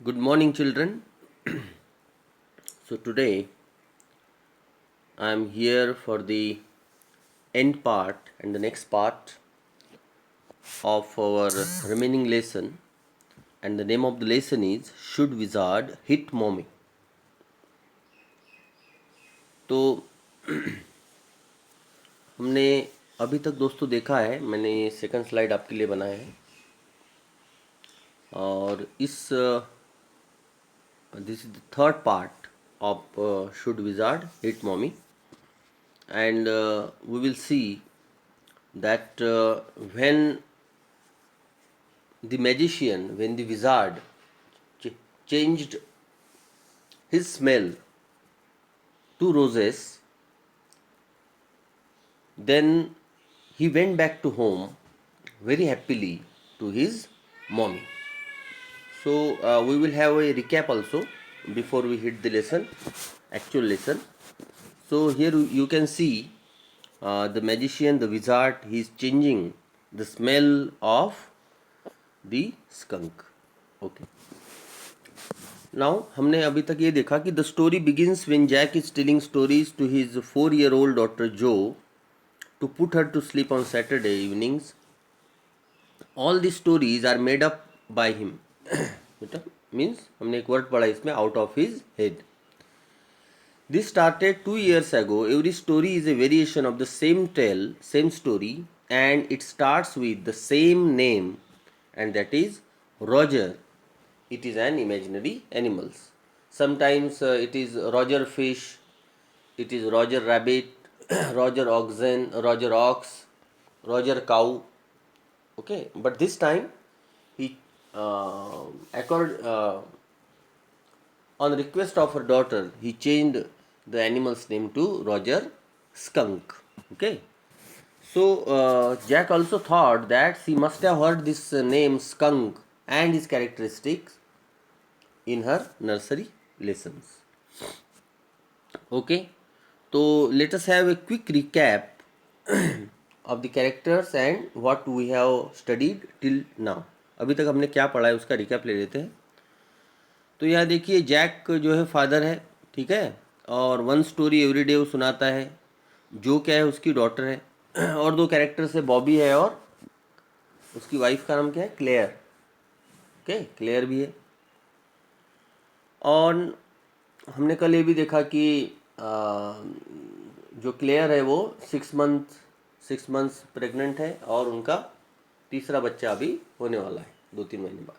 Good morning, children. So, today I am here for the end part and the next part of our remaining lesson. And the name of the lesson is Should Wizard Hit Mommy? तो हमने अभी तक दोस्तों देखा है, मैंने ये second slide आपके लिए बनाया है और इस this is the third part of should wizard hit mommy and we will see that when when the wizard changed his smell to roses, then he went back to home very happily to his mommy. So we will have a recap also before we hit the lesson, actual lesson. So here you can see the magician, the wizard, he is changing the smell of the skunk. Okay. Now हमने अभी तक ये देखा कि the story begins when Jack is telling stories to his 4-year-old daughter Jo to put her to sleep on Saturday evenings. All the stories are made up by him. बेटा means हमने एक word पढ़ा इसमें out of his head. This started 2 years ago. Every story is a variation of the same tale, same story, and it starts with the same name, and that is Roger. It is an imaginary animals. Sometimes it is Roger fish, it is Roger rabbit, Roger oxen, Roger ox, Roger cow. Okay, but this time he on request of her daughter, he changed the animal's name to Roger skunk. Okay, so Jack also thought that she must have heard this name skunk and his characteristics in her nursery lessons. Okay, so let us have a quick recap of the characters and what we have studied till now. अभी तक हमने क्या पढ़ा है उसका recap ले लेते हैं. तो यहाँ देखिए जैक जो है फादर है, ठीक है, और वन स्टोरी एवरी डे वो सुनाता है. जो क्या है उसकी डॉटर है और दो कैरेक्टर्स है, बॉबी है और उसकी वाइफ का नाम क्या है, क्लेयर. ओके, क्लेयर भी है. और हमने कल ये भी देखा कि जो क्लेयर है वो 6 मंथ्स प्रेग्नेंट है और उनका तीसरा बच्चा अभी होने वाला है 2-3 महीने बाद.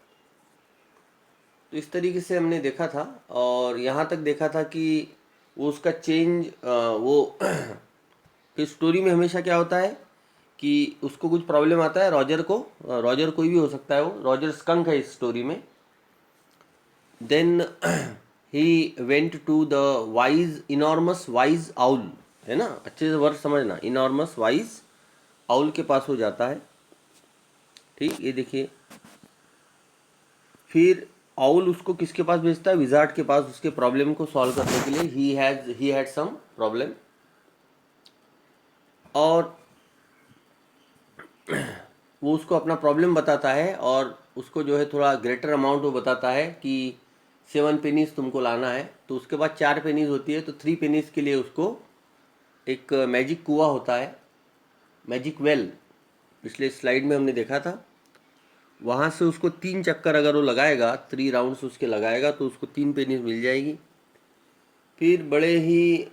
तो इस तरीके से हमने देखा था और यहाँ तक देखा था कि वो उसका चेंज वो कि स्टोरी में हमेशा क्या होता है कि उसको कुछ प्रॉब्लम आता है. रॉजर कोई भी हो सकता है, वो रॉजर स्कंक है इस स्टोरी में. Then he went to the enormous wise owl, है ना, अच्छे से वर्ड समझना, इनॉर्मस वाइज आउल के पास हो जाता है. ठीक, ये देखिए. फिर आउल उसको किसके पास भेजता है, विजार्ड के पास, उसके प्रॉब्लम को सॉल्व करने के लिए. ही हैड सम प्रॉब्लम और वो उसको अपना प्रॉब्लम बताता है और उसको जो है थोड़ा ग्रेटर अमाउंट वो बताता है कि 7 पेनीज तुमको लाना है. तो उसके बाद 4 पेनीज होती है, तो 3 पेनीज के लिए उसको एक मैजिक कुआं होता है, मैजिक वेल, पिछले स्लाइड में हमने देखा था. वहाँ से उसको 3 चक्कर अगर वो लगाएगा, 3 राउंड्स उसके लगाएगा तो उसको 3 पेनीज मिल जाएगी. फिर बड़े ही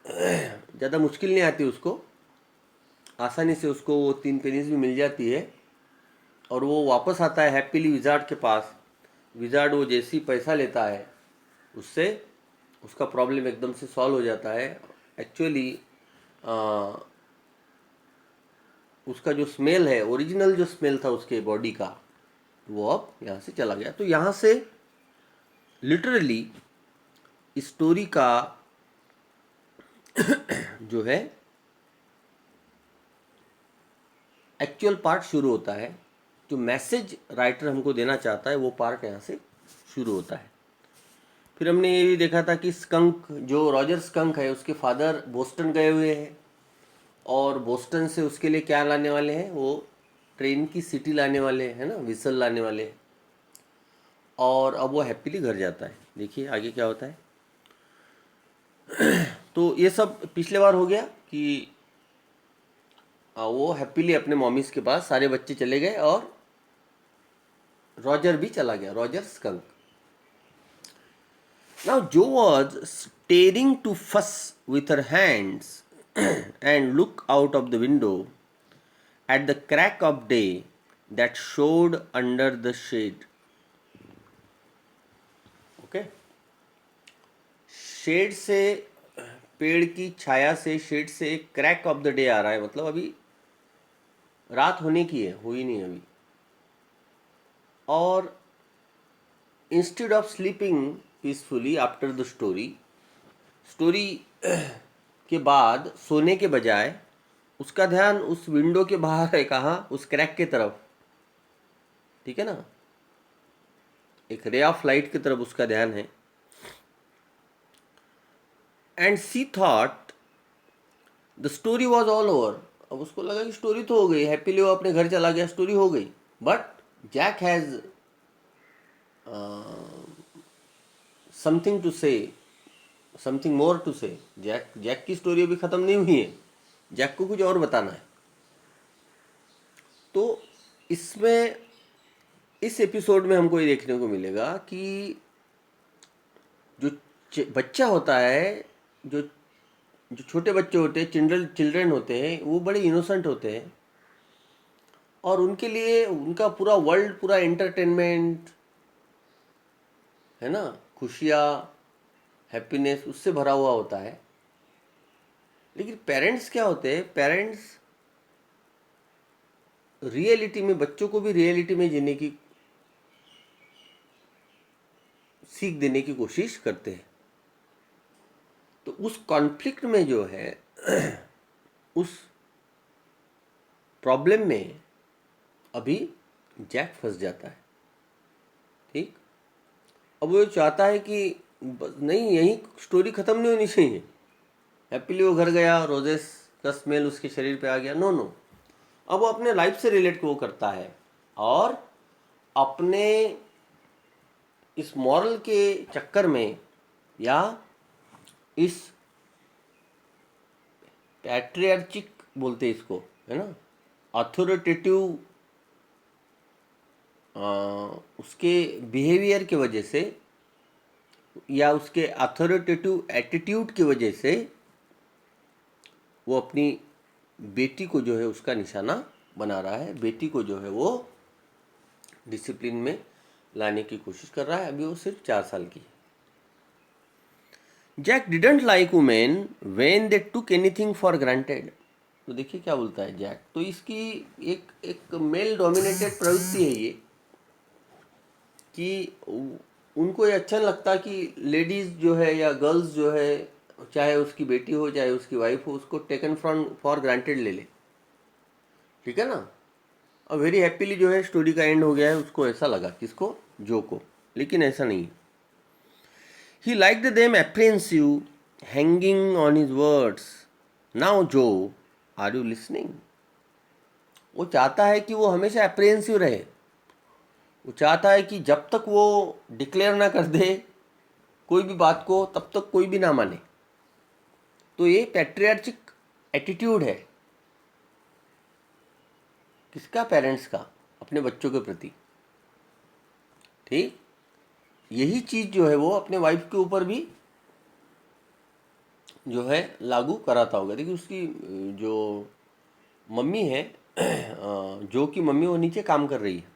ज़्यादा मुश्किल नहीं आती उसको, आसानी से उसको वो 3 पेनीज भी मिल जाती है और वो वापस आता है हैप्पीली विजार्ड के पास. विजार्ड वो जैसे ही पैसा लेता है उससे उसका प्रॉब्लम एकदम से सॉल्व हो जाता है. एक्चुअली उसका जो स्मेल है, ओरिजिनल जो स्मेल था उसके बॉडी का, वो अब यहाँ से चला गया. तो यहाँ से लिटरली स्टोरी का जो है एक्चुअल पार्ट शुरू होता है. जो मैसेज राइटर हमको देना चाहता है वो पार्ट यहाँ से शुरू होता है. फिर हमने ये भी देखा था कि स्कंक, जो रॉजर स्कंक है, उसके फादर बोस्टन गए हुए हैं और बोस्टन से उसके लिए क्या लाने वाले हैं, वो ट्रेन की सीटी लाने वाले हैं ना, विसल लाने वाले हैं. और अब वो हैप्पीली घर जाता है। देखिए आगे क्या होता है। तो ये सब पिछले बार हो गया कि वो हैप्पीली अपने मॉमीज के पास, सारे बच्चे चले गए और रॉजर भी चला गया, रॉजर स्कंक। नाउ जो वाज स्टेरिंग टू फस with her hands and look out of the window at the crack of day that showed under the shade. Okay? Shade से, पेड़ की छाया से, शेड से एक क्रैक ऑफ द डे आ रहा है, मतलब अभी रात होने की है, हुई नहीं अभी। और instead of sleeping peacefully after the story, story के बाद सोने के बजाय उसका ध्यान उस विंडो के बाहर है, कहाँ, उस क्रैक के तरफ। ठीक है ना, एक रे ऑफ लाइट की तरफ उसका ध्यान है। And she thought the story was all over. अब उसको लगा कि स्टोरी तो हो गई, हैप्पीली वो अपने घर चला गया, स्टोरी हो गई। But Jack has something to say, something more to say. Jack की स्टोरी अभी ख़त्म नहीं हुई है, जैक को कुछ और बताना है। तो इसमें, इस एपिसोड में हमको ये देखने को मिलेगा कि जो बच्चा होता है, जो जो छोटे बच्चे होते हैं, चिल्ड्रन होते हैं, वो बड़े इनोसेंट होते हैं और उनके लिए उनका पूरा वर्ल्ड, पूरा एंटरटेनमेंट है ना, खुशियाँ, हैप्पीनेस, उससे भरा हुआ होता है। लेकिन पेरेंट्स क्या होते हैं, पेरेंट्स रियलिटी में, बच्चों को भी रियलिटी में जीने की सीख देने की कोशिश करते हैं। तो उस कॉन्फ्लिक्ट में जो है, उस प्रॉब्लम में अभी जैक फंस जाता है। ठीक, अब वो चाहता है कि नहीं, यही स्टोरी ख़त्म नहीं होनी चाहिए, हैप्पीली वो घर गया, रोजेस का स्मेल उसके शरीर पे आ गया, नो नो। अब वो अपने लाइफ से रिलेट को करता है और अपने इस मॉरल के चक्कर में, या इस पैट्रियार्चिक बोलते हैं इसको, है ना, अथॉरिटेटिव उसके बिहेवियर की वजह से, या उसके अथॉरिटेटिव एटीट्यूड की वजह से, वो अपनी बेटी को जो है उसका निशाना बना रहा है। बेटी को जो है वो डिसिप्लिन में लाने की कोशिश कर रहा है। अभी वो सिर्फ 4 साल की है। Jack didn't like women when they took anything for granted. तो देखिए क्या बोलता है जैक। तो इसकी एक मेल डोमिनेटेड प्रवृत्ति है ये, कि उनको ये अच्छा लगता कि लेडीज़ जो है या गर्ल्स जो है, चाहे उसकी बेटी हो चाहे उसकी वाइफ हो, उसको टेकन फ्रॉम फॉर ग्रांटेड ले ले। ठीक है ना। और वेरी हैप्पीली जो है स्टोरी का एंड हो गया है, उसको ऐसा लगा, किसको, जो को। लेकिन ऐसा नहीं। He like the them apprehensive, hanging on his words. Now जो, आर यू लिसनिंग। वो चाहता है कि वो हमेशा एप्रिहेंसिव रहे। वो चाहता है कि जब तक वो डिक्लेयर ना कर दे कोई भी बात को, तब तक कोई भी ना माने। तो ये पैट्रियार्चिक एटीट्यूड है किसका, पेरेंट्स का, अपने बच्चों के प्रति। ठीक, यही चीज़ जो है वो अपने वाइफ के ऊपर भी जो है लागू कराता होगा। देखिए उसकी जो मम्मी है, जो की मम्मी, वो नीचे काम कर रही है।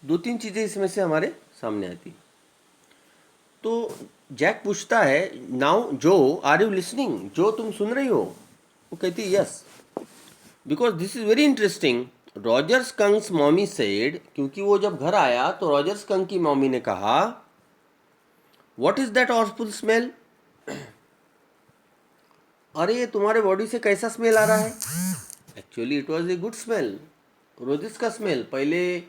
2-3 चीज़ें इसमें से हमारे सामने आती। तो जैक पूछता है, नाउ जो, आर यू लिसनिंग, जो तुम सुन रही हो। वो कहती है yes, because this is very interesting. Roger skunks mommy said, क्योंकि वो जब घर आया तो रॉजर स्कंक की मॉमी ने कहा, व्हाट इज दैट ऑसफुल स्मेल। अरे ये तुम्हारे बॉडी से कैसा स्मेल आ रहा है। Actually it was a good smell, roses का स्मेल। पहले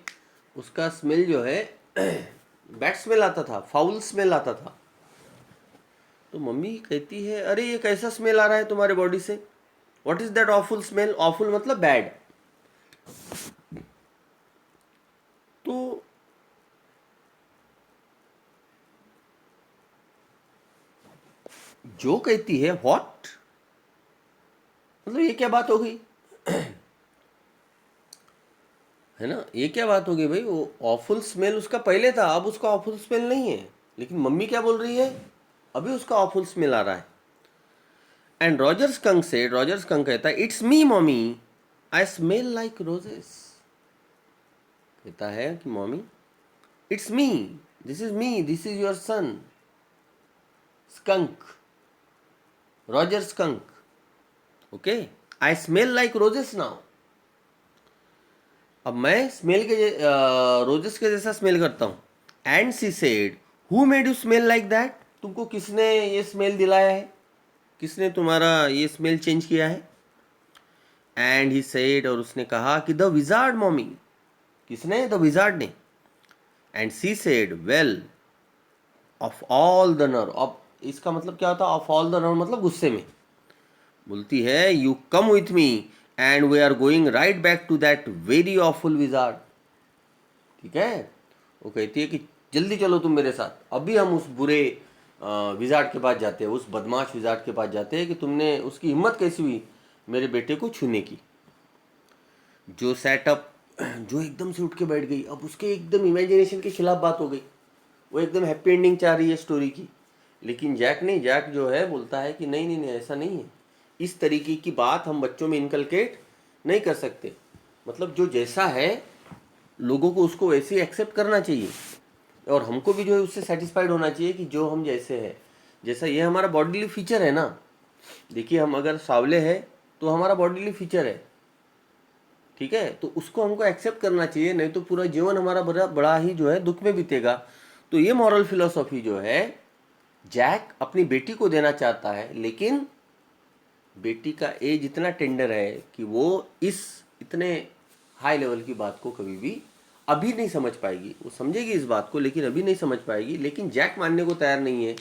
उसका स्मेल जो है बैड स्मेल आता था, फाउल स्मेल आता था। तो मम्मी कहती है, अरे ये कैसा स्मेल आ रहा है तुम्हारे बॉडी से, what is that awful smell. Awful मतलब बैड। तो जो कहती है व्हाट, मतलब ये क्या बात हो गई, है ना, ये क्या बात हो गई भाई। वो ऑफुल स्मेल उसका पहले था, अब उसका ऑफुल स्मेल नहीं है, लेकिन मम्मी क्या बोल रही है, अभी उसका ऑफुल स्मेल आ रहा है। And Roger Skunk said, Roger Skunk कहता है it's me mommy, I smell like roses. कहता है कि mommy it's me, me, this is your son skunk, Roger Skunk, okay, I smell like roses now. अब मैं स्मेल के roses के जैसा स्मेल करता हूँ। And she said who made you smell like that, तुमको किसने ये स्मेल दिलाया है, किसने तुम्हारा ये स्मेल चेंज किया है। एंड ही सेड, और उसने कहा कि द विजार्ड मॉमी, किसने, द विजार्ड ने। And she said well of all the नर, अब इसका मतलब क्या होता है, ऑफ ऑल द नर मतलब गुस्से में। बोलती है you come with me and we are going right back to that very awful wizard. ठीक है, वो कहती है कि जल्दी चलो तुम मेरे साथ, अभी हम उस बुरे विजार्ड के पास जाते हैं, उस बदमाश विजार्ड के पास जाते हैं कि तुमने, उसकी हिम्मत कैसी हुई मेरे बेटे को छूने की। जो सेटअप, जो एकदम से उठ के बैठ गई, अब उसके एकदम इमेजिनेशन के खिलाफ बात हो गई। वो एकदम हैप्पी एंडिंग चाह रही है स्टोरी की, लेकिन जैक नहीं, जैक जो है बोलता है कि नहीं नहीं नहीं, ऐसा नहीं है, इस तरीके की बात हम बच्चों में इनकलकेट नहीं कर सकते। मतलब जो जैसा है लोगों को उसको वैसे ही एक्सेप्ट करना चाहिए, और हमको भी जो है उससे सेटिस्फाइड होना चाहिए कि जो हम जैसे है, जैसा ये हमारा बॉडीली फीचर है ना। देखिए हम अगर सावले हैं तो हमारा बॉडीली फीचर है, ठीक है, तो उसको हमको एक्सेप्ट करना चाहिए, नहीं तो पूरा जीवन हमारा बड़ा बड़ा ही जो है दुख में बीतेगा। तो ये मॉरल फिलोसॉफी जो है जैक अपनी बेटी को देना चाहता है, लेकिन बेटी का एज इतना टेंडर है कि वो इस इतने हाई लेवल की बात को कभी भी अभी नहीं समझ पाएगी। वो समझेगी इस बात को, लेकिन अभी नहीं समझ पाएगी। लेकिन जैक मानने को तैयार नहीं है।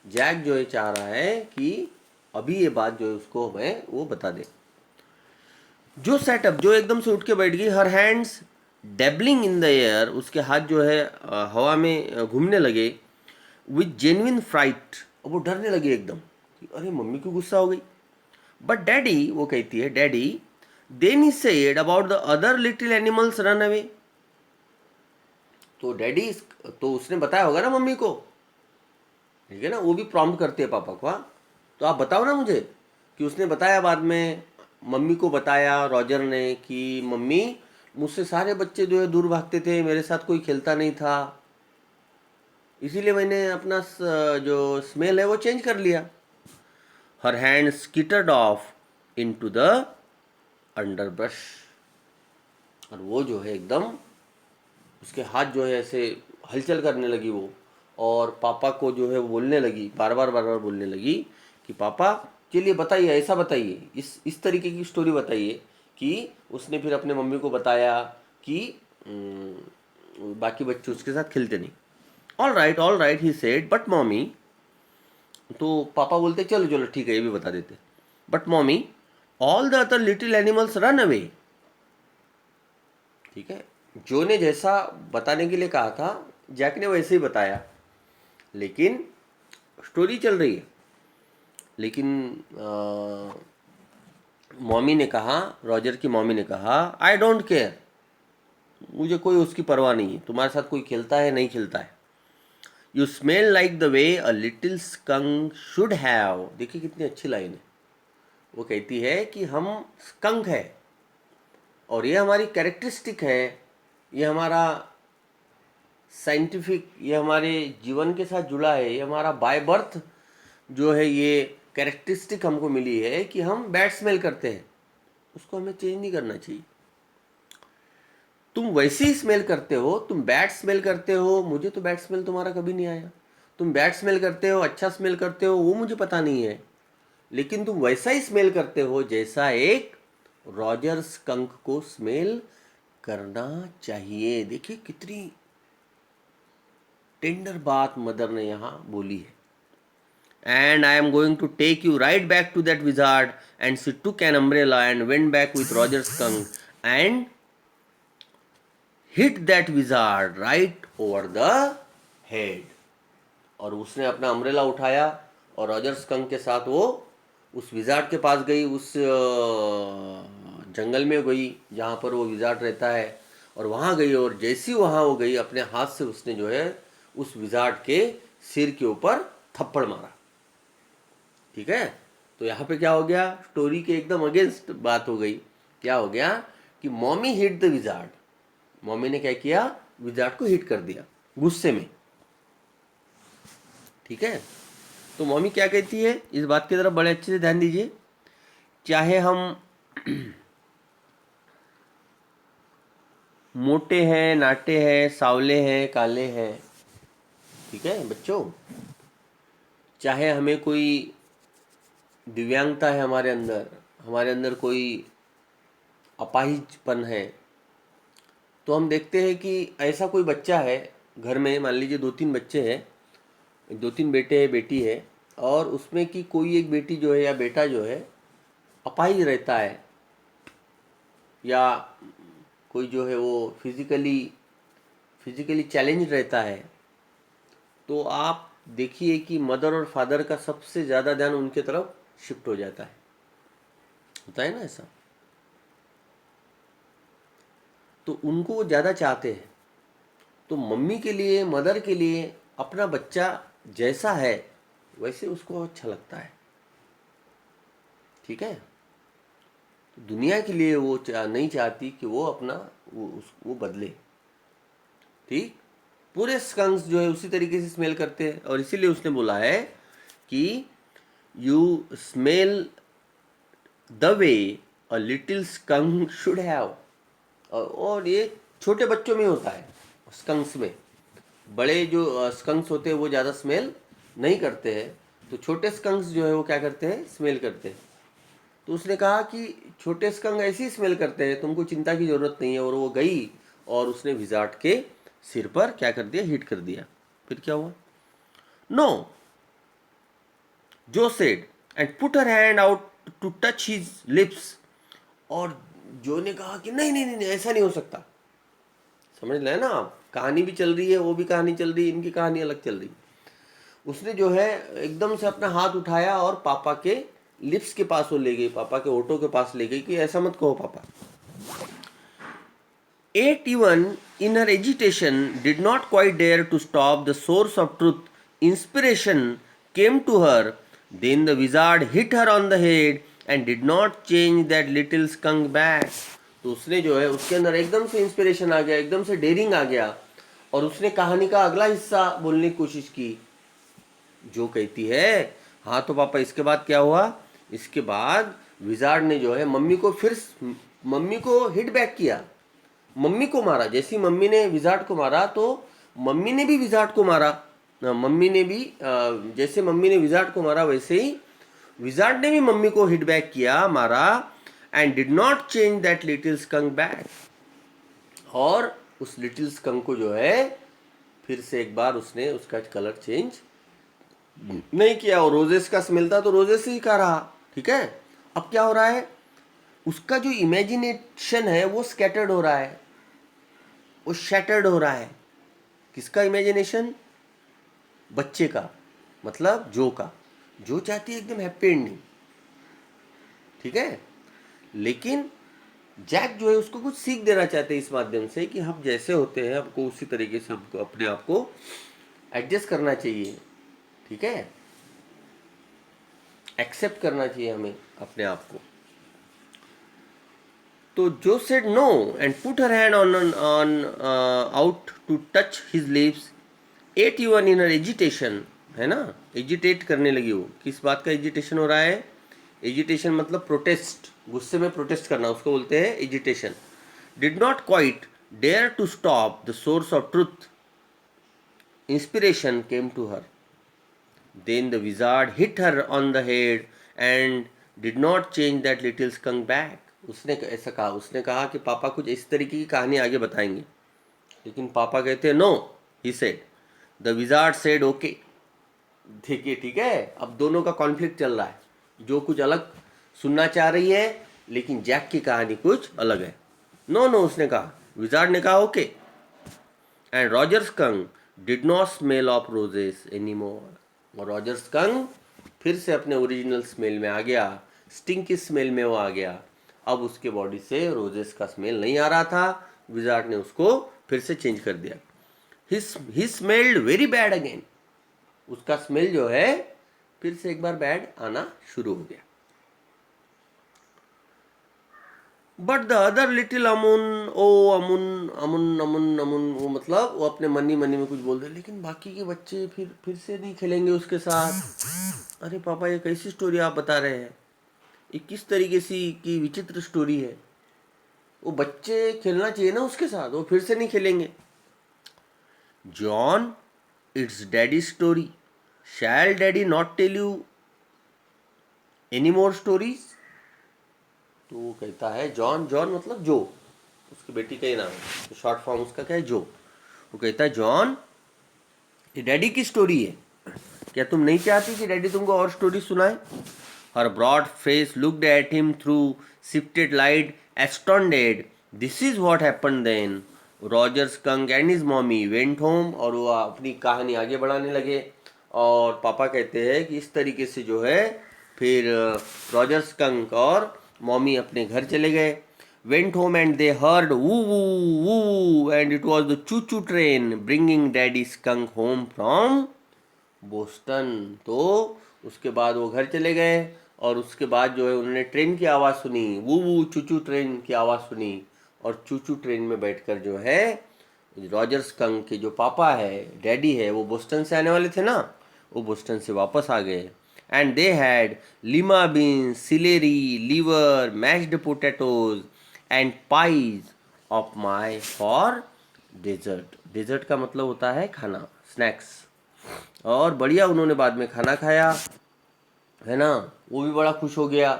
जैक जो है चाह रहा है कि अभी ये बात जो है उसको हमें वो बता दे। जो सेटअप, जो एकदम से उठ के बैठ गई, her hands dabbling in the air, उसके हाथ जो है हवा में घूमने लगे, विथ जेन्युइन फ्राइट, और वो डरने लगे एकदम कि अरे मम्मी क्यों गुस्सा हो गई। बट डैडी, वो कहती है daddy, then he said about the other little animals run away. तो डैडी, तो उसने बताया होगा ना मम्मी को, ठीक है ना, वो भी प्रॉम्प्ट करते हैं पापा को। हाँ, तो आप बताओ ना मुझे कि उसने बताया बाद में, मम्मी को बताया रॉजर ने कि मम्मी मुझसे सारे बच्चे जो है दूर भागते थे, मेरे साथ कोई खेलता नहीं था, इसीलिए मैंने अपना जो स्मेल है वो चेंज कर लिया। Her hand skittered off into the underbrush, और वो जो है एकदम उसके हाथ जो है ऐसे हलचल करने लगी वो, और पापा को जो है वो बोलने लगी, बार बार बोलने लगी कि पापा चलिए बताइए, ऐसा बताइए, इस तरीके की स्टोरी बताइए। कि उसने फिर अपने मम्मी को बताया कि बाकी बच्चे उसके साथ खेलते नहीं। All right he said, but mommy, तो पापा बोलते चलो चलो ठीक है ये भी बता देते, but mommy all the other little animals run away. ठीक है, जो ने जैसा बताने के लिए कहा था जैक ने वैसे ही बताया, लेकिन स्टोरी चल रही है। लेकिन मॉमी ने कहा, रॉजर की मॉमी ने कहा आई डोंट केयर, मुझे कोई उसकी परवाह नहीं है, तुम्हारे साथ कोई खेलता है नहीं खेलता है। You smell like the way a little skunk should have, देखिए कितनी अच्छी लाइन है। वो कहती है कि हम स्कंक है, और ये हमारी कैरेक्टरिस्टिक है, ये हमारा साइंटिफिक, ये हमारे जीवन के साथ जुड़ा है, ये हमारा बाय बर्थ जो है ये कैरेक्टरिस्टिक हमको मिली है कि हम बैड स्मेल करते हैं, उसको हमें चेंज नहीं करना चाहिए। तुम वैसे ही स्मेल करते हो, तुम बैड स्मेल करते हो, मुझे तो बैड स्मेल तुम्हारा कभी नहीं आया। तुम बैड स्मेल करते हो, अच्छा स्मेल करते हो, वो मुझे पता नहीं है, लेकिन तुम वैसा ही स्मेल करते हो जैसा एक रॉजर स्कंक को स्मेल करना चाहिए। देखिए कितनी टेंडर बात मदर ने यहाँ बोली है। And I am going to take you right back to that wizard. And she took an umbrella and went back with Roger Skunk and hit that wizard right over the head. और उसने अपना umbrella उठाया और Roger skunk के साथ वो उस wizard के पास गई, उस जंगल में गई जहाँ पर वो विजार्ड रहता है, और वहाँ गई, और जैसी वहाँ वो गई अपने हाथ से उसने जो है उस विजार्ड के सिर के ऊपर थप्पड़ मारा। ठीक है, तो यहाँ पे क्या हो गया, स्टोरी के एकदम अगेंस्ट बात हो गई। क्या हो गया कि mommy hit the wizard, mommy ने क्या किया, विजार्ड को हिट कर दिया गुस्से में। ठीक है, तो मॉमी क्या कहती है, इस बात की तरफ बड़े अच्छे से ध्यान दीजिए। चाहे हम मोटे हैं, नाटे हैं, सांवले हैं, काले हैं, ठीक है बच्चों, चाहे हमें कोई दिव्यांगता है हमारे अंदर कोई अपाहिजपन है, तो हम देखते हैं कि ऐसा कोई बच्चा है घर में, मान लीजिए 2-3 बच्चे हैं, 2-3 बेटे हैं, बेटी है, और उसमें की कोई एक बेटी जो है या बेटा जो है अपाहिज रहता है, या कोई जो है वो फिजिकली चैलेंज रहता है, तो आप देखिए कि मदर और फादर का सबसे ज़्यादा ध्यान उनके तरफ शिफ्ट हो जाता है, होता है ना ऐसा। तो उनको वो ज़्यादा चाहते हैं। तो मम्मी के लिए, मदर के लिए अपना बच्चा जैसा है वैसे उसको अच्छा लगता है। ठीक है, तो दुनिया के लिए वो नहीं चाहती कि वो अपना वो बदले। ठीक, पूरे स्कंक्स जो है उसी तरीके से स्मेल करते हैं, और इसीलिए उसने बोला है कि you smell the way a little skunk should have. और ये छोटे बच्चों में होता है, स्कंक्स में। बड़े जो स्कंक्स होते हैं वो ज़्यादा स्मेल नहीं करते हैं, तो छोटे स्कंक्स जो है वो क्या करते हैं, स्मेल करते हैं। तो उसने कहा कि छोटे स्कंक ऐसे ही स्मेल करते हैं, तुमको चिंता की ज़रूरत नहीं है। और वो गई और उसने विजार्ड के सिर पर क्या कर दिया, हिट कर दिया। फिर क्या हुआ, no, Jo said and put her hand out to touch his lips. और जो ने कहा कि नहीं नहीं नहीं, ऐसा नहीं हो सकता। समझ लें ना आप, कहानी भी चल रही है, वो भी कहानी चल रही है, इनकी कहानी अलग चल रही है। उसने जो है एकदम से अपना हाथ उठाया और पापा के लिप्स के पास वो ले गई, पापा के होठों के पास ले गई कि ऐसा मत कहो पापा। 8 even in her agitation did not quite dare to stop the source of truth. Inspiration came to her. Then the wizard hit her on the head and did not change that little skunk back. तो उसने जो है उसके अंदर एकदम से inspiration आ गया, एकदम से डेयरिंग आ गया, और उसने कहानी का अगला हिस्सा बोलने की कोशिश की, जो कहती है हाँ तो पापा इसके बाद क्या हुआ। इसके बाद विजार्ड ने जो है मम्मी को हिट बैक किया, मम्मी को मारा। जैसी मम्मी ने विजार्ड को मारा तो मम्मी ने भी विजार्ड को मारा। मम्मी ने भी जैसे मम्मी ने विजार्ड को मारा वैसे ही विजार्ड ने भी मम्मी को हिट बैक किया, मारा, and did not change that little skunk back. और उस लिटिल स्कंक को जो है फिर से एक बार उसने उसका कलर चेंज नहीं किया, और रोजेस का स्मेल था तो रोजेस ही का रहा। ठीक है, अब क्या हो रहा है, उसका जो इमेजिनेशन है वो स्कैटर्ड हो रहा है, वो शैटर्ड हो रहा है। किसका इमेजिनेशन, बच्चे का, मतलब जो चाहती है एकदम हैप्पी एंडिंग। ठीक है, लेकिन जैक जो है उसको कुछ सीख देना चाहते हैं इस माध्यम से कि हम जैसे होते हैं हमको उसी तरीके से हमको अपने आप को एडजस्ट करना चाहिए। ठीक है, एक्सेप्ट करना चाहिए हमें अपने आप को। तो Jo said no and put her hand on out to touch his lips, 81 in her agitation, है ना, एजिटेट करने लगी वो। किस बात का एजिटेशन हो रहा है, एजिटेशन मतलब प्रोटेस्ट, गुस्से में प्रोटेस्ट करना, उसको बोलते हैं agitation. Did not quite dare to stop the source of truth, inspiration came to her. Then the wizard hit her on the head and did not change that little skunk back. उसने ऐसा कहा, उसने कहा कि पापा कुछ इस तरीके की कहानी आगे बताएंगे, लेकिन पापा कहते हैं no, he said. The wizard said okay. देखिए, ठीक है, अब दोनों का कॉन्फ्लिक्ट चल रहा है, जो कुछ अलग सुनना चाह रही है लेकिन जैक की कहानी कुछ अलग है। नो नो उसने कहा, विजार्ड ने कहा okay. And Roger skunk did not smell of roses any more. और रॉजर स्कंक फिर से अपने ओरिजिनल स्मेल में आ गया, स्टिंग की स्मेल में वो आ गया। अब उसके बॉडी से रोजेस का स्मेल नहीं आ रहा था, विजार्ड ने उसको फिर से चेंज कर दिया। ही स्मेल्ड वेरी बैड अगेन, उसका स्मेल जो है फिर से एक बार बैड आना शुरू हो गया। बट द अदर लिटिल अमुन, ओ अमुन अमुन अमुन अमुन, वो मतलब वो अपने मनी मनी में कुछ बोल रहे, लेकिन बाकी के बच्चे फिर से नहीं खेलेंगे उसके साथ। अरे पापा ये कैसी स्टोरी आप बता रहे हैं, ये किस तरीके की विचित्र स्टोरी है। वो बच्चे खेलना चाहिए ना उसके साथ, वो फिर से नहीं खेलेंगे। John, it's daddy story, shall daddy not tell you any more stories. तो वो कहता है, जॉन, जॉन मतलब जो, उसकी बेटी का ही नाम है, तो शॉर्ट फॉर्म उसका क्या है, जो। वो कहता है, जॉन ये डैडी की स्टोरी है, क्या तुम नहीं चाहती कि डैडी तुमको और स्टोरी सुनाए? Her broad face looked at him through shifted light, astounded. This is what happened then. Roger skunk and his mommy went home, और वो अपनी कहानी आगे बढ़ाने लगे। और पापा कहते हैं कि इस तरीके से जो है फिर रॉजर स्कंक और मॉमी अपने घर चले गए। Went home and they heard woo woo woo, and it was the choo choo train bringing Daddy Skunk home from Boston. तो उसके बाद वो घर चले गए, और उसके बाद जो है उन्होंने ट्रेन की आवाज़ सुनी, वू वू चूचू ट्रेन की आवाज़ सुनी, और चूचू ट्रेन में बैठकर जो है रॉजर स्कंक के जो पापा है, डैडी है, वो बोस्टन से आने वाले थे ना, वो बोस्टन से वापस आ गए। And they had lima beans, celery, liver, mashed potatoes and pies of my for dessert. Dessert का मतलब होता है खाना, स्नैक्स। और बढ़िया उन्होंने बाद में खाना खाया, है ना, वो भी बड़ा खुश हो गया।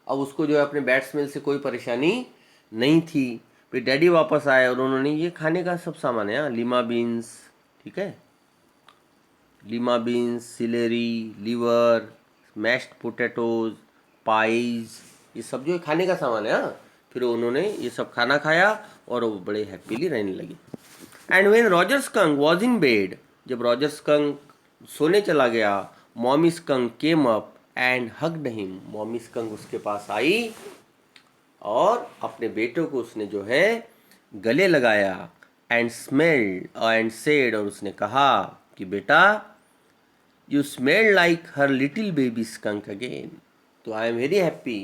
अब उसको जो है अपने बैड स्मेल से कोई परेशानी नहीं थी। फिर डैडी वापस आए और उन्होंने ये खाने का सब सामान है, लीमा बीन्स, ठीक है, lima beans, celery, liver, mashed potatoes, pies, ये सब जो है खाने का सामान है। फिर उन्होंने ये सब खाना खाया और वो बड़े हैप्पीली रहने लगे। And when Roger Skunk was in bed, जब रॉजर स्कंक सोने चला गया, mommy skunk came up and hugged him. Mommy skunk उसके पास आई और अपने बेटे को उसने जो है गले लगाया। एंड स्मेल्ड एंड सेड, और उसने कहा कि बेटा, you smell like her little baby skunk again. तो आई एम वेरी हैप्पी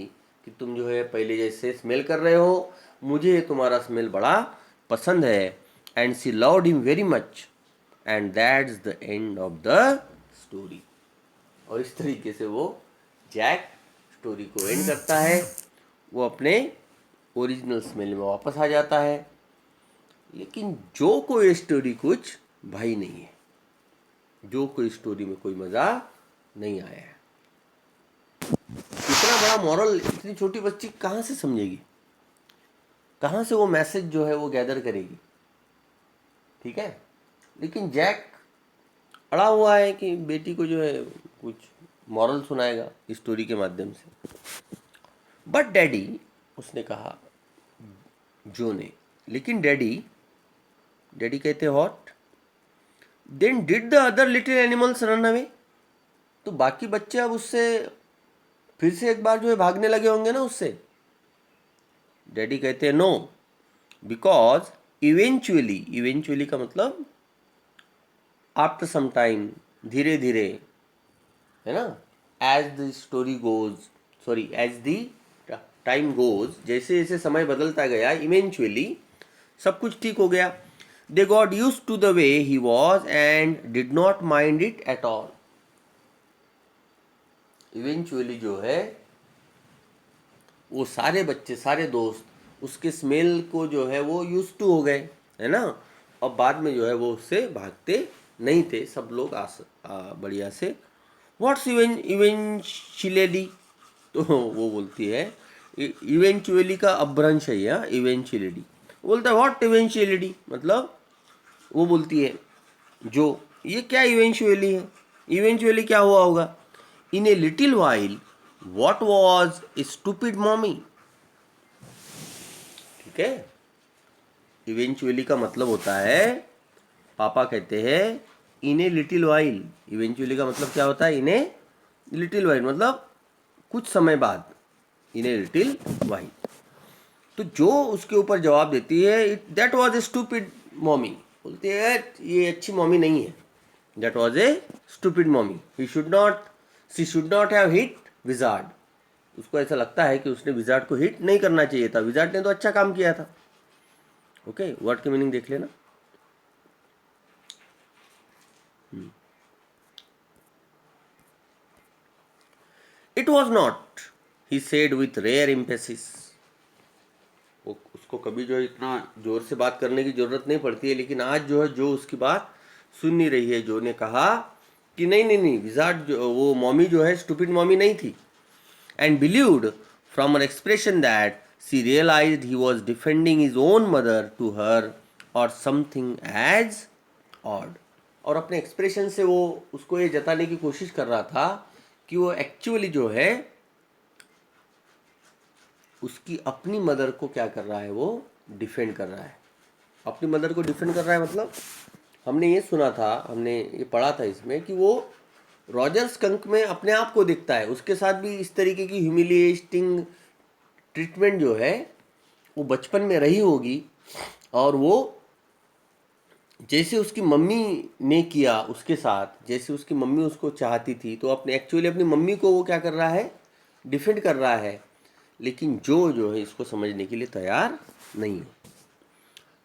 कि तुम जो है पहले जैसे स्मेल कर रहे हो, मुझे तुम्हारा स्मेल बड़ा पसंद है। And she loved him very much, and that's the end of the story. और इस तरीके से वो जैक स्टोरी को एंड करता है, वो अपने ओरिजिनल स्मेल में वापस आ जाता है। लेकिन जो कोई स्टोरी कुछ भाई नहीं है, जो कोई स्टोरी में कोई मज़ा नहीं आया है। इतना बड़ा मॉरल इतनी छोटी बच्ची कहाँ से समझेगी, कहाँ से वो मैसेज जो है वो गैदर करेगी, ठीक है। लेकिन जैक अड़ा हुआ है कि बेटी को जो है कुछ मॉरल सुनाएगा स्टोरी के माध्यम से। बट डैडी, उसने कहा जो ने, लेकिन डैडी कहते what, then did the other little animals run away. तो बाकी बच्चे अब उससे फिर से एक बार जो है भागने लगे होंगे ना उससे। डैडी कहते हैं नो, बिकॉज इवेंचुअली का मतलब आफ्टर सम टाइम, धीरे धीरे, है ना, as the story goes, sorry as the time goes, जैसे जैसे समय बदलता गया, इवेंचुअली सब कुछ ठीक हो गया। They got used to the way he was and did not mind it at all. Eventually जो है वो सारे बच्चे, सारे दोस्त उसके स्मेल को जो है वो यूज टू हो गए, है ना। और बाद में जो है वो उससे भागते नहीं थे, सब लोग बढ़िया से। व्हाट्स इवेंचुअली, तो वो बोलती है, इवेंचुअली का अपभ्रंश है या इवेंचुअली, बोलता है व्हाट इवेंचुअली, मतलब वो बोलती है जो, ये क्या इवेंचुअली है, इवेंचुअली क्या हुआ होगा। In a little while what was a stupid mommy, ठीक है। इवेंचुअली का मतलब होता है, पापा कहते हैं इन ए लिटिल वाइल, इवेंचुअली का मतलब क्या होता है, इन ए लिटिल वाइल मतलब कुछ समय बाद, इन ए लिटिल वाइल। तो जो उसके ऊपर जवाब देती है, that was a stupid mommy, बोलती है ये अच्छी मॉमी नहीं है, that was a stupid mommy, she should not have hit wizard. उसको ऐसा लगता है कि उसने विजार्ड को हिट नहीं करना चाहिए था, विजार्ड ने तो अच्छा काम किया था। ओके, वर्ड की मीनिंग देख लेना। It was not, he said with rare emphasis. उसको कभी जो है इतना जोर से बात करने की जरूरत नहीं पड़ती है, लेकिन आज जो है जो उसकी बात सुन नहीं रही है, जो ने कहा कि नहीं नहीं नहीं, विजार्ड वो मॉमी जो है स्टूपिड मॉमी नहीं थी। And believed from an expression that she realised he was defending his own mother to her or something as odd. और अपने एक्सप्रेशन से वो उसको ये जताने की कोशिश कर रहा था कि वो एक्चुअली जो है उसकी अपनी मदर को क्या कर रहा है, वो डिफेंड कर रहा है। अपनी मदर को डिफेंड कर रहा है मतलब हमने ये सुना था, हमने ये पढ़ा था इसमें कि वो रॉजर स्कंक में अपने आप को देखता है, उसके साथ भी इस तरीके की ह्यूमिलिएटिंग ट्रीटमेंट जो है वो बचपन में रही होगी। और वो जैसे उसकी मम्मी ने किया उसके साथ, जैसे उसकी मम्मी उसको चाहती थी, तो अपने एक्चुअली अपनी मम्मी को वो क्या कर रहा है, डिफेंड कर रहा है। लेकिन जो है इसको समझने के लिए तैयार नहीं है।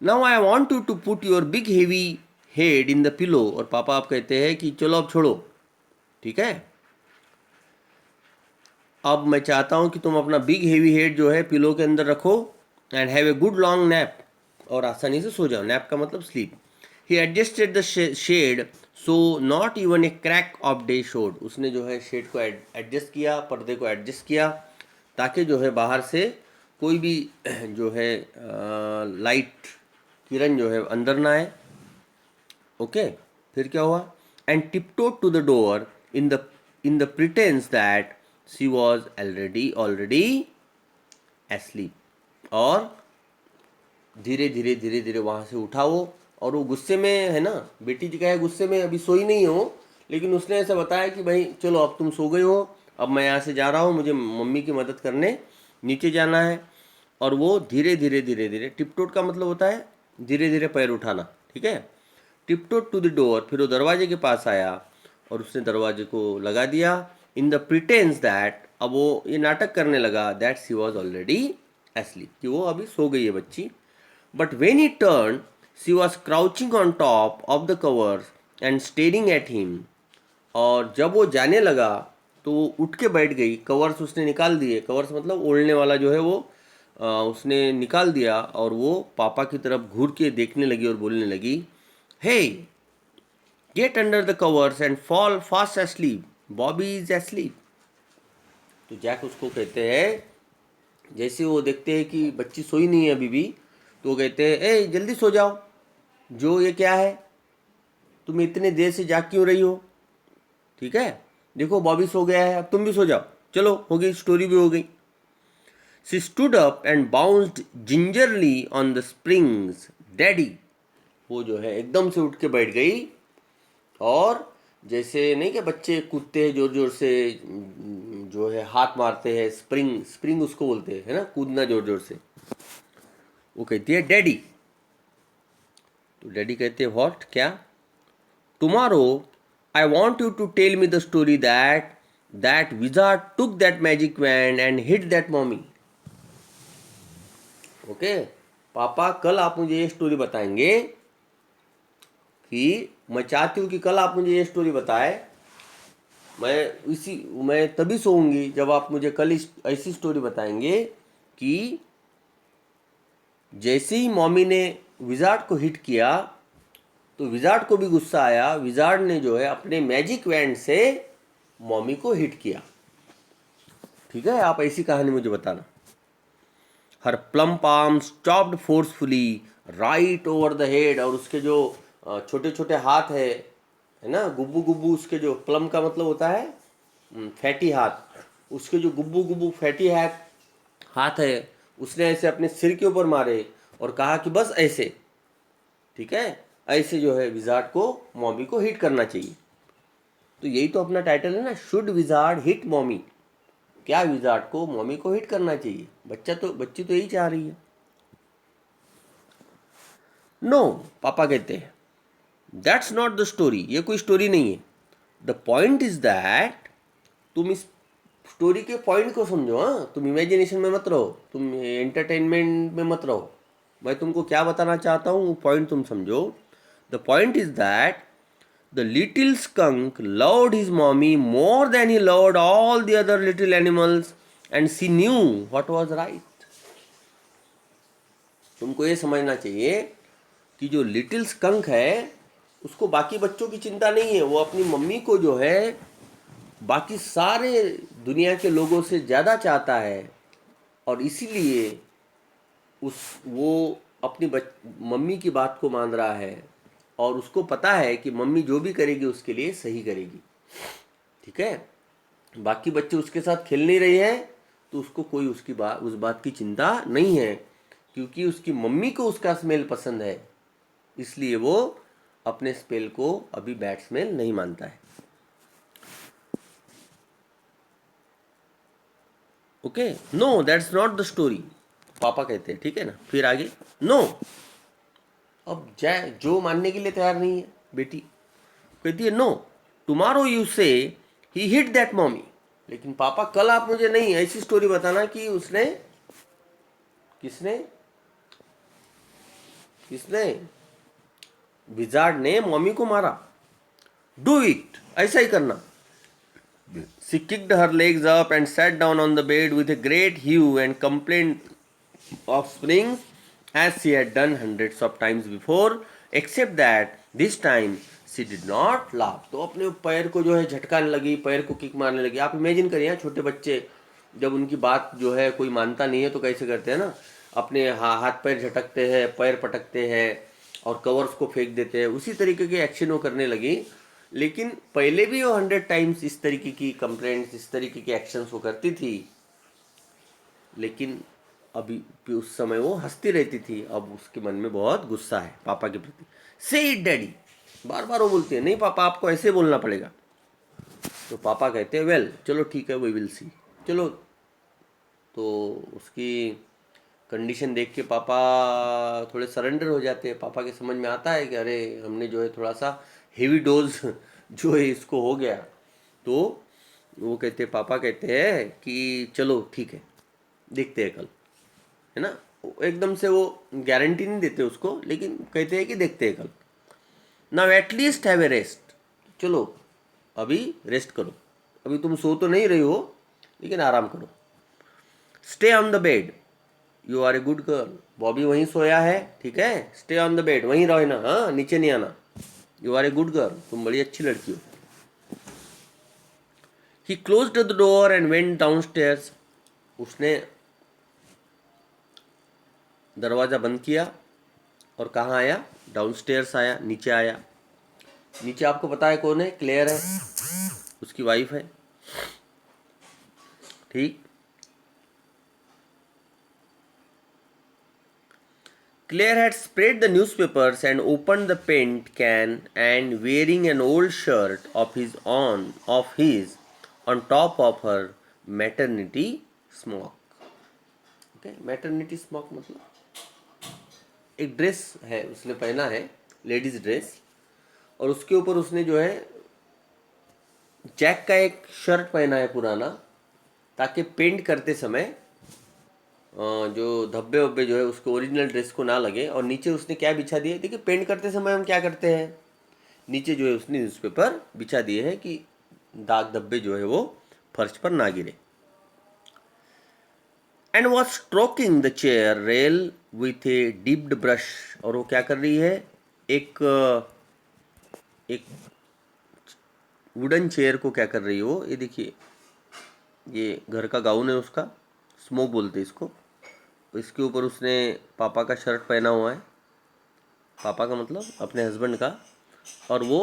Now I want to put your big heavy head in the pillow. और पापा आप कहते हैं कि चलो अब छोड़ो, ठीक है, अब मैं चाहता हूं कि तुम अपना बिग हेवी हेड जो है पिलो के अंदर रखो and have a good long nap, और आसानी से सो जाओ। नैप का मतलब sleep. He adjusted the shade so not even a crack of day showed. उसने जो है शेड को एडजस्ट किया, पर्दे को एडजस्ट किया, ताकि जो है बाहर से कोई भी जो है लाइट किरण जो है अंदर ना आए। ओके, फिर क्या हुआ, and tiptoed to the door in the pretense that she was already asleep. और धीरे धीरे वहाँ से उठा वो, और वो गुस्से में है ना, बेटी जी का है गुस्से में, अभी सोई नहीं हो, लेकिन उसने ऐसा बताया कि भाई चलो अब तुम सो गई हो, अब मैं यहाँ से जा रहा हूँ, मुझे मम्मी की मदद करने नीचे जाना है। और वो धीरे धीरे टिपटोट का मतलब होता है धीरे धीरे पैर उठाना, ठीक है। टिपटोट टू द डोर, फिर वो दरवाजे के पास आया और उसने दरवाजे को लगा दिया। इन द प्रिटेंस दैट, अब वो ये नाटक करने लगा, that she was already asleep, कि वो अभी सो गई है बच्ची। But when he turn she was crouching on top of the covers and staring at him. और जब वो जाने लगा तो वो उठ के बैठ गई, कवर्स उसने निकाल दिए, कवर्स मतलब ओढ़ने वाला जो है वो उसने निकाल दिया, और वो पापा की तरफ घूर के देखने लगी और बोलने लगी, he get under the covers and fall fast asleep, Bobby is asleep. तो जैक उसको कहते हैं, जैसे वो देखते हैं कि बच्ची सोई नहीं है अभी भी, तो वो कहते हैं ए जल्दी सो जाओ, जो ये क्या है, तुम इतने देर से जाग क्यों रही हो, ठीक है, देखो बॉबी सो गया है, अब तुम भी सो जाओ, चलो हो गई, स्टोरी भी हो गई। She stood up and bounced gingerly on the springs daddy. वो जो है एकदम से उठ के बैठ गई, और जैसे नहीं कि बच्चे कूदते हैं जोर जोर से, जो है हाथ मारते हैं, स्प्रिंग स्प्रिंग उसको बोलते हैं, है ना, कूदना जोर जोर से, वो कहती है डैडी। तो डैडी कहते हैं व्हाट, क्या, tomorrow I want you to tell me the story that wizard took that magic wand and hit that mommy. Okay पापा, कल आप मुझे ये स्टोरी बताएंगे, कि मैं चाहती हूँ कि कल आप मुझे ये स्टोरी बताए, मैं तभी सोऊंगी जब आप मुझे कल ऐसी स्टोरी बताएंगे कि जैसे ही मॉमी ने विजार्ड को हिट किया तो विजार्ड को भी गुस्सा आया, विजार्ड ने जो है अपने मैजिक वैंड से मॉमी को हिट किया। ठीक है, आप ऐसी कहानी मुझे बताना। Her plum palms chopped forcefully right over the head, और उसके जो छोटे छोटे हाथ है ना, गुब्बू गुब्बू, उसके जो प्लम का मतलब होता है फैटी हाथ, उसके जो गुब्बू गुब्बू फैटी हाथ है, उसने ऐसे अपने सिर के ऊपर मारे और कहा कि बस ऐसे, ठीक है, ऐसे जो है विजार्ड को मॉमी को हिट करना चाहिए। तो यही तो अपना टाइटल है ना, शुड विजार्ड हिट मॉमी। क्या विजार्ड को मॉमी को हिट करना चाहिए? बच्ची तो यही चाह रही है। नो, पापा कहते हैं, दैट्स नॉट द स्टोरी, ये कोई स्टोरी नहीं है। द पॉइंट इज दैट, तुम इस स्टोरी के पॉइंट को समझो। हाँ, तुम इमेजिनेशन में मत रहो, तुम एंटरटेनमेंट में मत रहो। मैं तुमको क्या बताना चाहता हूँ, पॉइंट तुम समझो। The point is that the little skunk loved his mommy more than he loved all the other little animals, and she knew what was right. तुमको ये समझना चाहिए कि जो लिटिल skunk है उसको बाकी बच्चों की चिंता नहीं है। वो अपनी मम्मी को जो है बाकी सारे दुनिया के लोगों से ज़्यादा चाहता है, और इसीलिए वो अपनी मम्मी की बात को मान रहा है, और उसको पता है कि मम्मी जो भी करेगी उसके लिए सही करेगी। ठीक है, बाकी बच्चे उसके साथ खेल नहीं रहे हैं तो उसको कोई उस बात की चिंता नहीं है, क्योंकि उसकी मम्मी को उसका स्मेल पसंद है, इसलिए वो अपने स्मेल को अभी बैड स्मेल नहीं मानता है। Okay, no that's not the story, पापा कहते हैं। ठीक है ना, फिर आगे नो, अब जाए जो मानने के लिए तैयार नहीं है बेटी, कहती है नो, टुमारो यू से ही हिट दैट मॉमी। लेकिन पापा कल आप मुझे नहीं ऐसी स्टोरी बताना कि उसने किसने किसने विजार्ड ने मॉमी को मारा। डू इट, ऐसा ही करना। She kicked her legs up and sat down on the bed with a great hue and complaint of springs, as she had done hundreds of times before, except that this time she did not laugh. तो अपने पैर को जो है झटकाने लगी, पैर को kick मारने लगी। आप इमेजिन करिए, छोटे बच्चे जब उनकी बात जो है कोई मानता नहीं है तो कैसे करते हैं ना, अपने हाथ पैर झटकते हैं, पैर पटकते हैं और कवर्स को फेंक देते हैं। उसी तरीके के एक्शन वो करने लगी। लेकिन पहले भी वो 100 टाइम्स इस तरीके की कंप्लेंट्स, इस तरीके की एक्शंस वो करती थी, लेकिन अभी उस समय वो हंसती रहती थी। अब उसके मन में बहुत गुस्सा है पापा के प्रति। से इट डैडी, बार बार वो बोलती है, नहीं पापा आपको ऐसे बोलना पड़ेगा। तो पापा कहते हैं वेल चलो ठीक है, वी विल सी। चलो, तो उसकी कंडीशन देख के पापा थोड़े सरेंडर हो जाते हैं। पापा के समझ में आता है कि अरे हमने जो है थोड़ा सा हेवी डोज जो है इसको हो गया। तो वो कहते, पापा कहते हैं कि चलो ठीक है, देखते हैं कल, है ना। एकदम से वो गारंटी नहीं देते उसको, लेकिन कहते हैं कि देखते हैं कल। Now at least have a rest, चलो अभी रेस्ट करो, अभी तुम सो तो नहीं रही हो लेकिन आराम करो। Stay on the bed, you are a good girl. Bobby वहीं सोया है, ठीक है, स्टे ऑन द बेड, वहीं रहो ना, हाँ नीचे नहीं आना। You are a good girl, तुम बड़ी अच्छी लड़की हो। He closed the door and went downstairs, उसने दरवाज़ा बंद किया और कहाँ आया, डाउन स्टेयर्स आया, नीचे आया। नीचे आपको पता है कौन है, क्लेयर है, उसकी वाइफ है। ठीक, Claire had spread the newspapers and opened the paint can, and wearing an old shirt of his on top of her maternity smock. Okay, maternity smock मतलब एक ड्रेस है उसने पहना है, लेडीज ड्रेस, और उसके ऊपर उसने जो है जैक का एक शर्ट पहना है पुराना, ताकि पेंट करते समय जो धब्बे वब्बे जो है उसके ओरिजिनल ड्रेस को ना लगे। और नीचे उसने क्या बिछा दिया, देखिए पेंट करते समय हम क्या करते हैं, नीचे जो है उसने न्यूज़पेपर बिछा दिए है कि दाग धब्बे जो है वो फर्श पर ना गिरे। And was stroking the chair rail with A dipped brush, और वो क्या कर रही है, एक एक वुडन चेयर को क्या कर रही है वो, ये देखिए, ये घर का गाउन है उसका, स्मोक बोलते इसको। इसके ऊपर उसने पापा का शर्ट पहना हुआ है, पापा का मतलब अपने हस्बैंड का, और वो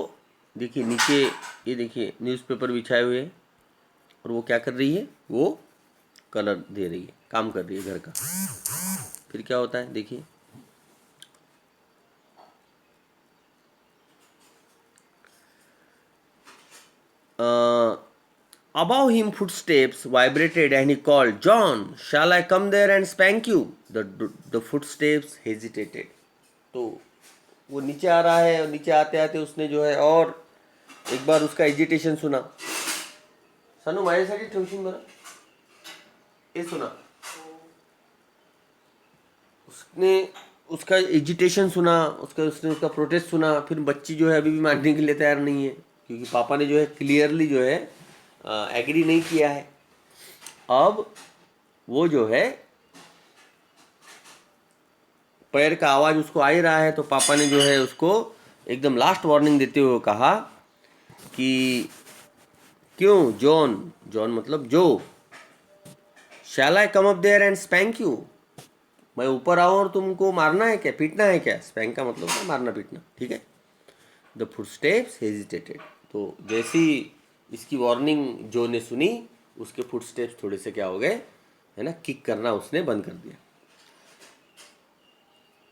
देखिए नीचे, ये देखिए न्यूज़पेपर बिछाए हुए हैं, और वो क्या कर रही है, वो कलर दे रही है, काम कर रही है घर का। फिर क्या होता है देखिए, above him footsteps vibrated and he called, John, shall I come there and spank you? The footsteps hesitated. तो वो नीचे आ रहा है और नीचे आते आते उसने जो है और एक बार उसका एजिटेशन सुना. सनू माझ्यासाठी ठेवशील बरं, हे सुना. उसने उसका एजिटेशन सुना, उसने उसका प्रोटेस्ट सुना. फिर बच्ची जो है अभी भी मानने के लिए तैयार नहीं है, क्योंकि पापा ने जो है क्लियरली जो है एग्री नहीं किया है. अब वो जो है पैर का आवाज़ उसको आ ही रहा है, तो पापा ने जो है उसको एकदम लास्ट वार्निंग देते हुए कहा कि क्यों जॉन, जॉन मतलब जो, shall I come up there and spank you, मैं ऊपर आऊँ और तुमको मारना है क्या, पीटना है क्या. स्पैंक का मतलब है मारना पीटना, ठीक है. The footsteps hesitated. तो जैसी इसकी वार्निंग जो ने सुनी, उसके फुटस्टेप्स थोड़े से क्या हो गए, है ना, किक करना उसने बंद कर दिया.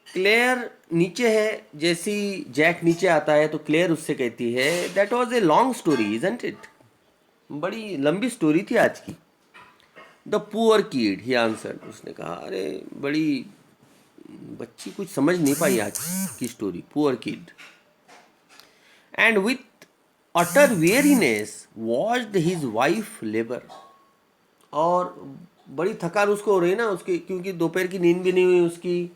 क्लेयर नीचे है. जैसी जैक नीचे आता है तो क्लेयर उससे कहती है, that was a long story isn't it, बड़ी लंबी स्टोरी थी आज की. The poor kid he answered. उसने कहा, अरे बड़ी बच्ची कुछ समझ नहीं पाई आज की story. Poor kid. And with utter weariness watched his wife labour. और बड़ी थकान उसको हो रही ना उसकी, क्योंकि दोपहर की नींद भी नहीं हुई उसकी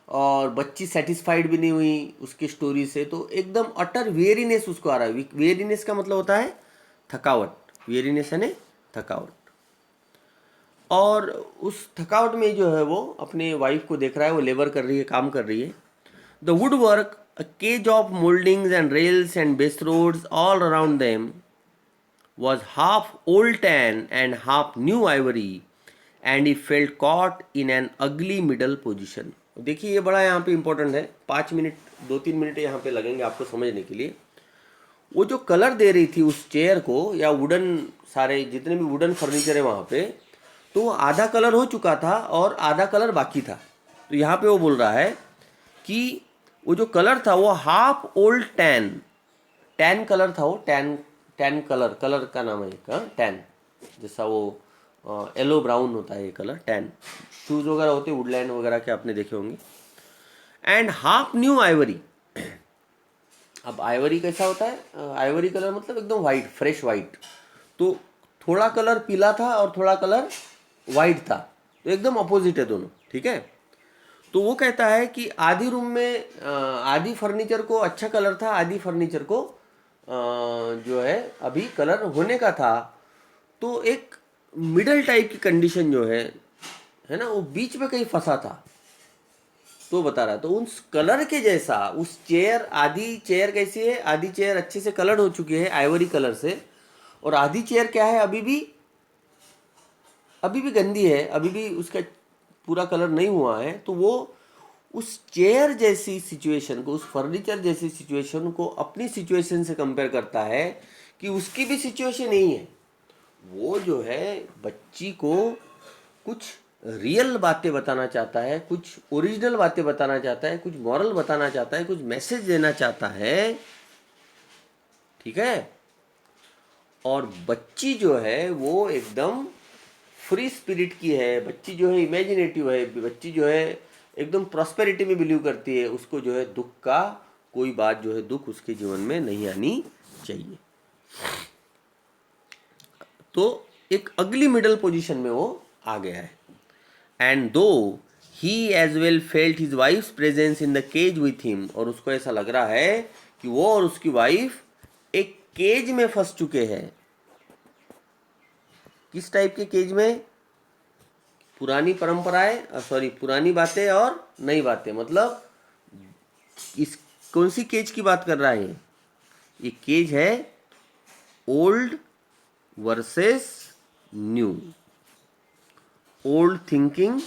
और बच्ची सेटिस्फाइड भी नहीं हुई उसकी स्टोरी से. तो एकदम अटर वेरीनेस उसको आ रहा है. वेरीनेस का मतलब होता है थकावट. वेरीनेस है थकावट. और उस थकावट में जो है वो अपने वाइफ को देख रहा है, वो लेबर कर रही है, काम कर रही है. The wood work, a cage of mouldings and rails and base rods all around them was half old tan and half new ivory and he felt caught in an ugly middle position. देखिए ये बड़ा यहाँ पे important है. 5 minute 2-3 minute यहाँ पे लगेंगे आपको समझने के लिए. वो जो कलर दे रही थी उस चेयर को, या वुडन, सारे जितने भी वुडन फर्नीचर है वहाँ पे, तो आधा कलर हो चुका था और आधा कलर बाकी था. तो यहाँ पे वो बोल रहा है कि वो जो कलर था वो half old tan, tan colour था वो. टैन कलर, कलर का नाम है एक, टैन. जैसा वो येलो ब्राउन होता है ये कलर, टैन. शूज़ वगैरह होते वुडलैंड वगैरह के आपने देखे होंगे. And half new Ivory. अब आइवरी कैसा होता है, आइवरी कलर मतलब एकदम वाइट, फ्रेश वाइट. तो थोड़ा कलर पीला था और थोड़ा कलर वाइट था, तो एकदम अपोजिट है दोनों, ठीक है. तो वो कहता है कि आधी रूम में आधी फर्नीचर को अच्छा कलर था, आधी फर्नीचर को जो है अभी कलर होने का था. तो एक मिडल टाइप की कंडीशन जो है ना, वो बीच में कहीं फंसा था. तो बता रहा, तो उस कलर के जैसा उस चेयर, आधी चेयर कैसी है, आधी चेयर अच्छे से कलर हो चुकी है आइवरी कलर से, और आधी चेयर क्या है, अभी भी गंदी है, अभी भी उसका पूरा कलर नहीं हुआ है. तो वो उस चेयर जैसी सिचुएशन को, उस फर्नीचर जैसी सिचुएशन को अपनी सिचुएशन से कंपेयर करता है कि उसकी भी सिचुएशन नहीं है. वो जो है बच्ची को कुछ रियल बातें बताना चाहता है, कुछ ओरिजिनल बातें बताना चाहता है, कुछ मॉरल बताना चाहता है, कुछ मैसेज देना चाहता है, ठीक है. और बच्ची जो है वो एकदम फ्री स्पिरिट की है, बच्ची जो है इमेजिनेटिव है, बच्ची जो है एकदम प्रॉस्पेरिटी में बिलीव करती है. उसको जो है दुख का कोई बात जो है, दुख उसके जीवन में नहीं आनी चाहिए. तो एक अगली मिडल पोजीशन में वो आ गया है. And though he as well felt his wife's presence in the cage with him. और उसको ऐसा लग रहा है कि वो और उसकी वाइफ एक केज में फंस चुके हैं. किस टाइप के केज में, पुरानी परंपराएं, सॉरी पुरानी बातें और नई बातें. मतलब इस कौन सी केज की बात कर रहा है ये केज है old versus new, old thinking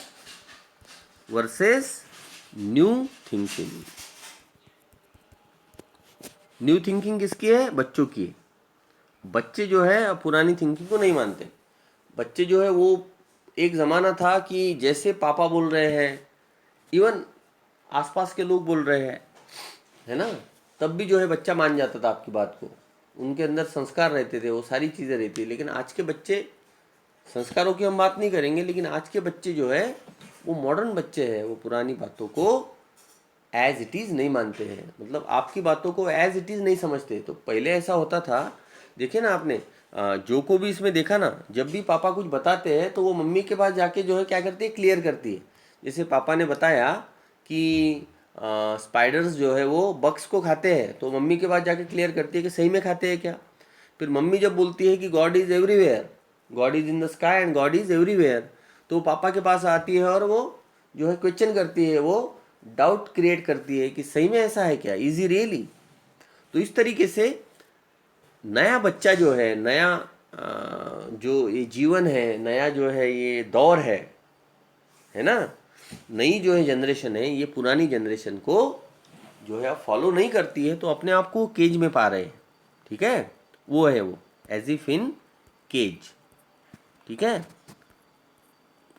versus new thinking. New thinking किसकी है, बच्चों की है. बच्चे जो है पुरानी थिंकिंग को नहीं मानते. बच्चे जो है वो एक ज़माना था कि जैसे पापा बोल रहे हैं, इवन आसपास के लोग बोल रहे हैं, है ना, तब भी जो है बच्चा मान जाता था आपकी बात को. उनके अंदर संस्कार रहते थे, वो सारी चीज़ें रहती है। लेकिन आज के बच्चे, संस्कारों की हम बात नहीं करेंगे, लेकिन आज के बच्चे जो है वो मॉडर्न बच्चे हैं, वो पुरानी बातों को एज इट इज़ नहीं मानते हैं, मतलब आपकी बातों को एज इट इज़ नहीं समझते। तो पहले ऐसा होता था, देखिए ना आपने, जो को भी इसमें देखा ना, जब भी पापा कुछ बताते हैं तो वो मम्मी के पास जाके जो है क्या करती है, क्लियर करती है। जैसे पापा ने बताया कि स्पाइडर्स जो है वो बग्स को खाते हैं, तो मम्मी के पास जाके क्लियर करती है कि सही में खाते हैं क्या। फिर मम्मी जब बोलती है कि God is everywhere, God is in the sky and God is everywhere, तो पापा के पास आती है और वो जो है क्वेश्चन करती है, वो डाउट क्रिएट करती है कि सही में ऐसा है क्या, इज ही रियली। तो इस तरीके से नया बच्चा जो है, नया जो ये जीवन है, नया जो है ये दौर है ना, नई जो है जनरेशन है, ये पुरानी जनरेशन को जो है फॉलो नहीं करती है, तो अपने आप को केज में पा रहे हैं। ठीक है, वो है वो एज इफ इन केज। ठीक है,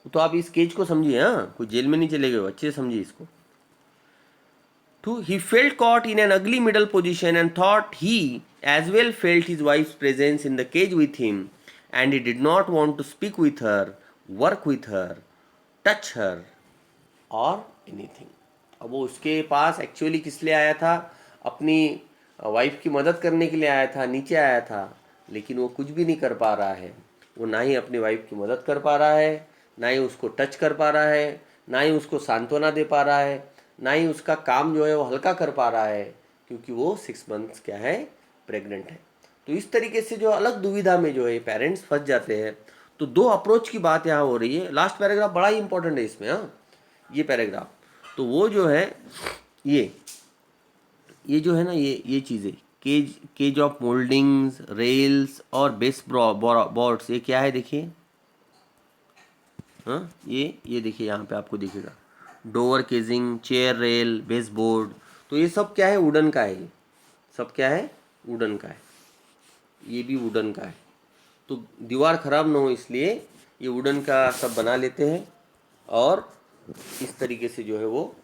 तो आप इस केज को समझिए, हाँ, कोई जेल में नहीं चले गए, अच्छे से समझिए इसको। तो he felt caught in an ugly middle position and thought he as well felt his wife's presence in the cage with him, and he did not want to speak with her, work with her, touch her or anything. अब वो उसके पास actually किस लिए आया था, अपनी wife की मदद करने के लिए आया था, नीचे आया था, लेकिन वो कुछ भी नहीं कर पा रहा है। वो ना ही अपनी वाइफ की मदद कर पा रहा है, ना ही उसको टच कर पा रहा है, ना ही उसको सांत्वना दे पा रहा है, ना ही उसका काम जो है वो हल्का कर पा रहा है, क्योंकि वो 6 मंथ्स क्या है, प्रेग्नेंट है। तो इस तरीके से जो अलग दुविधा में जो है पेरेंट्स फंस जाते हैं। तो दो अप्रोच की बात यहाँ हो रही है। लास्ट पैराग्राफ बड़ा ही इंपॉर्टेंट है इसमें, हाँ, ये पैराग्राफ। तो वो जो है ये जो है ना, ये चीज़ें, cage cage of mouldings, rails और बेस बोर्ड्स, ये क्या है देखिए, हाँ, ये देखिए, यहाँ पे आपको दिखेगा door casing, chair rail, baseboard. तो ये सब क्या है, वुडन का है। ये सब क्या है, वुडन का है। ये भी वुडन का है। तो दीवार ख़राब ना हो इसलिए ये वुडन का सब बना लेते हैं, और इस तरीके से जो है वो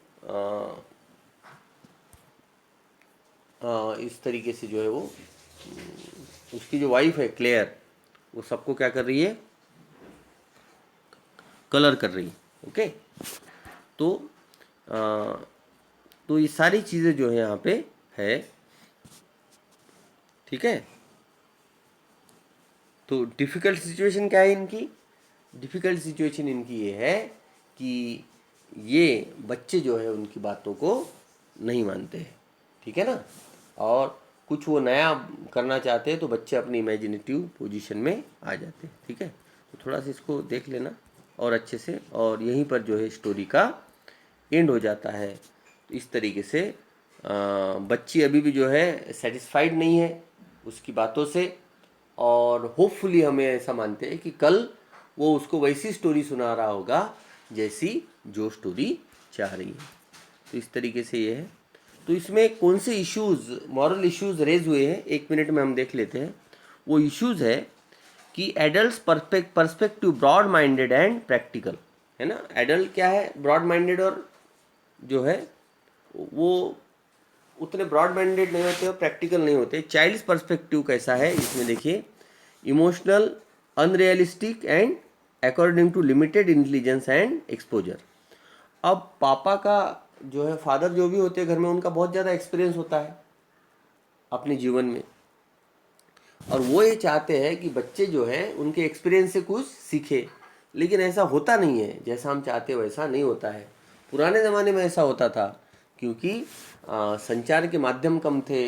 इस तरीके से जो है वो उसकी जो वाइफ है क्लेयर, वो सबको क्या कर रही है, कलर कर रही है। ओके, तो तो ये सारी चीज़ें जो है यहाँ पे है। ठीक है, तो डिफ़िकल्ट सिचुएशन क्या है इनकी, डिफ़िकल्ट सिचुएशन इनकी ये है कि ये बच्चे जो है उनकी बातों को नहीं मानते हैं। ठीक है ना, और कुछ वो नया करना चाहते हैं तो बच्चे अपनी इमेजिनेटिव पोजीशन में आ जाते हैं। ठीक है, तो थोड़ा सा इसको देख लेना और अच्छे से, और यहीं पर जो है स्टोरी का एंड हो जाता है। तो इस तरीके से बच्ची अभी भी जो है सेटिस्फाइड नहीं है उसकी बातों से, और होपफुली हमें ऐसा मानते हैं कि कल वो उसको वैसी स्टोरी सुना रहा होगा जैसी जो स्टोरी चाह रही है। तो इस तरीके से ये है। तो इसमें कौन से इश्यूज़, मॉरल इश्यूज़ रेज हुए हैं, 1 मिनट में हम देख लेते हैं। वो इश्यूज़ है कि adult perspective broad minded and practical, है ना। एडल्ट क्या है, ब्रॉड माइंडेड, और जो है वो उतने ब्रॉड माइंडेड नहीं होते और प्रैक्टिकल नहीं होते। चाइल्ड्स पर्सपेक्टिव कैसा है इसमें देखिए, emotional, unrealistic and according to limited intelligence and exposure. अब पापा का जो है, फादर जो भी होते हैं घर में, उनका बहुत ज़्यादा एक्सपीरियंस होता है अपने जीवन में, और वो ये चाहते हैं कि बच्चे जो है उनके एक्सपीरियंस से कुछ सीखे। लेकिन ऐसा होता नहीं है, जैसा हम चाहते वैसा नहीं होता है। पुराने ज़माने में ऐसा होता था, क्योंकि संचार के माध्यम कम थे।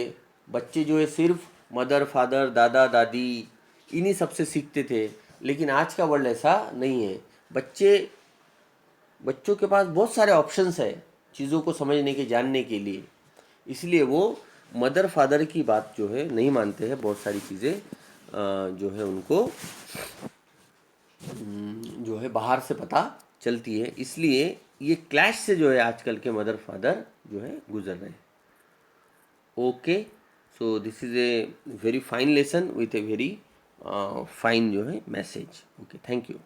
बच्चे जो है सिर्फ मदर, फादर, दादा, दादी, इन्हीं सब से सीखते थे। लेकिन आज का वर्ल्ड ऐसा नहीं है। बच्चों के पास बहुत सारे ऑप्शंस है चीज़ों को समझने के, जानने के लिए। इसलिए वो मदर फादर की बात जो है नहीं मानते हैं। बहुत सारी चीज़ें जो है उनको जो है बाहर से पता चलती है। इसलिए ये क्लैश से जो है आजकल के मदर फादर जो है गुजर रहे हैं। Okay, so this is a very fine lesson with a very fine जो है मैसेज। Okay, thank you.